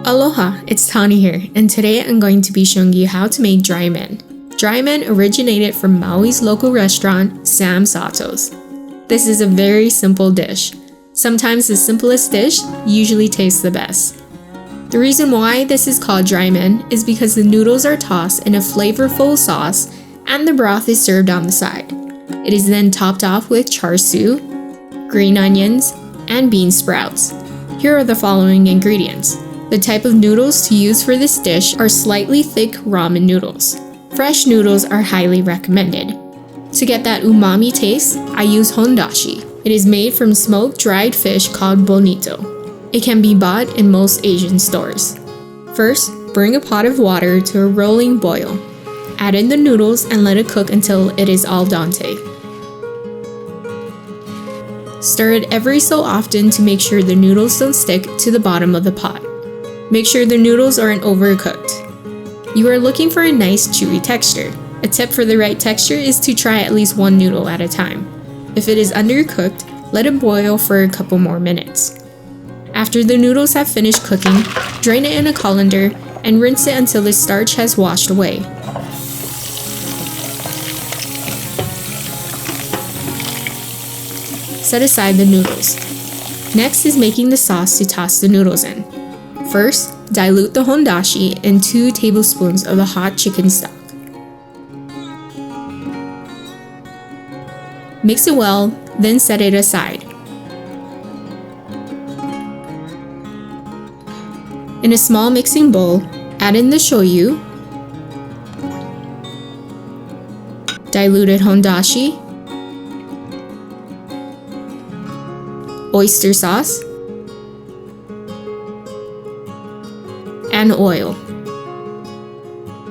Aloha, it's Tani here, and today I'm going to be showing you how to make dry men. Dry men originated from Maui's local restaurant, Sato's. This is a very simple dish. Sometimes the simplest dish usually tastes the best. The reason why this is called dry men is because the noodles are tossed in a flavorful sauce and the broth is served on the side. It is then topped off with char siu, green onions, and bean sprouts. Here are the following ingredients. The type of noodles to use for this dish are slightly thick ramen noodles. Fresh noodles are highly recommended. To get that umami taste, I use Hondashi. It is made from smoked dried fish called bonito. It can be bought in most Asian stores. First, bring a pot of water to a rolling boil. Add in the noodles and let it cook until it is al dente. Stir it every so often to make sure the noodles don't stick to the bottom of the pot. Make sure the noodles aren't overcooked. You are looking for a nice chewy texture. A tip for the right texture is to try at least one noodle at a time. If it is undercooked, let it boil for a couple more minutes. After the noodles have finished cooking, drain it in a colander and rinse it until the starch has washed away. Set aside the noodles. Next is making the sauce to toss the noodles in. First, dilute the hondashi in 2 tablespoons of the hot chicken stock. Mix it well, then set it aside. In a small mixing bowl, add in the shoyu, diluted hondashi, oyster sauce, and oil.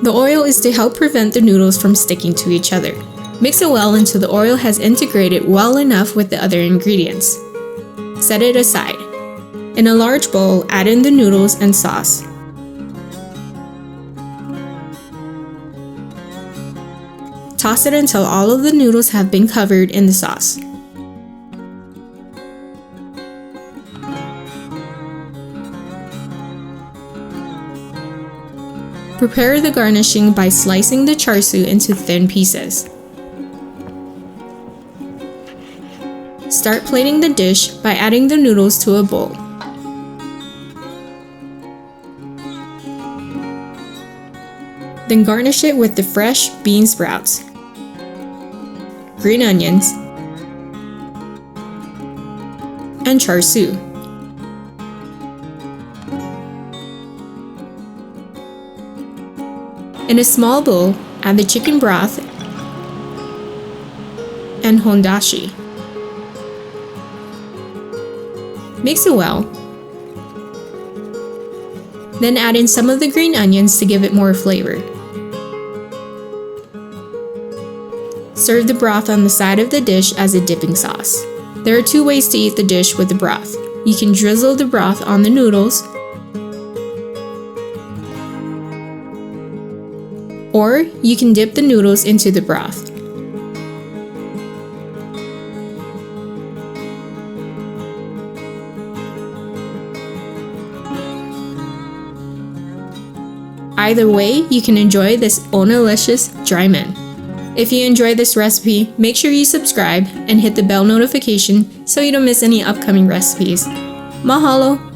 The oil is to help prevent the noodles from sticking to each other. Mix it well until the oil has integrated well enough with the other ingredients. Set it aside. In a large bowl, add in the noodles and sauce. Toss it until all of the noodles have been covered in the sauce. Prepare the garnishing by slicing the char siu into thin pieces. Start plating the dish by adding the noodles to a bowl. Then garnish it with the fresh bean sprouts, green onions, and char siu. In a small bowl, add the chicken broth and hondashi. Mix it well. Then add in some of the green onions to give it more flavor. Serve the broth on the side of the dish as a dipping sauce. There are 2 ways to eat the dish with the broth. You can drizzle the broth on the noodles, or you can dip the noodles into the broth. Either way, you can enjoy this onalicious dry men. If you enjoyed this recipe, make sure you subscribe and hit the bell notification so you don't miss any upcoming recipes. Mahalo!